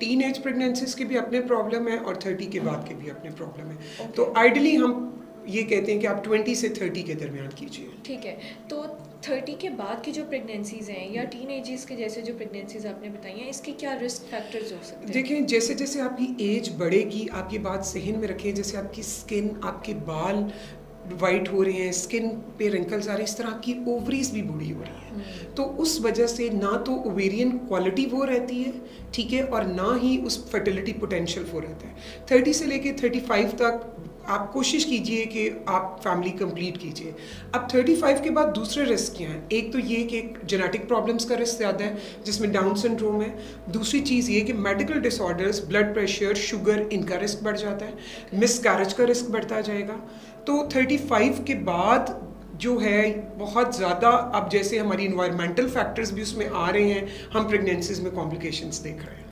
Teenage pregnancies के भी अपने प्रॉब्लम है और 30 के बाद के भी अपने प्रॉब्लम है। तो आइडियली हम ये कहते हैं कि आप 20 से 30 के दरमियान कीजिए। ठीक है, तो 30 के बाद की जो प्रेगनेंसीज हैं या टीन एजेस के जैसे जो प्रेगनेंसीज आपने बताई हैं, इसके क्या रिस्क फैक्टर्स हो सकते हैं? देखें, जैसे जैसे आपकी एज बढ़ेगी, आप ये बात सहन में रखें, जैसे आपकी स्किन, आपके बाल वाइट हो रहे हैं, स्किन पे रिंकल्स आ रहे हैं, इस तरह की ओवरीज भी बूढ़ी हो रही है। तो उस वजह से ना तो ओवेरियन क्वालिटी वो रहती है, ठीक है, और ना ही उस फर्टिलिटी पोटेंशियल वो रहता है। 30 से लेके 35 तक आप कोशिश कीजिए कि आप फैमिली कंप्लीट कीजिए। अब 35 के बाद दूसरे रिस्क क्या हैं? एक तो ये कि जेनेटिक प्रॉब्लम्स का रिस्क ज़्यादा है, जिसमें डाउन सिंड्रोम है। दूसरी चीज़ ये कि medical disorders, blood pressure, sugar, इनका रिस्क बढ़ जाता है। मिसकैरेज का रिस्क बढ़ता जाएगा। तो 35 के बाद जो है बहुत ज़्यादा, अब जैसे हमारी इन्वायरमेंटल फैक्टर्स भी उसमें आ रहे हैं, हम प्रेगनेंसीज में कॉम्प्लिकेशंस देख रहे हैं।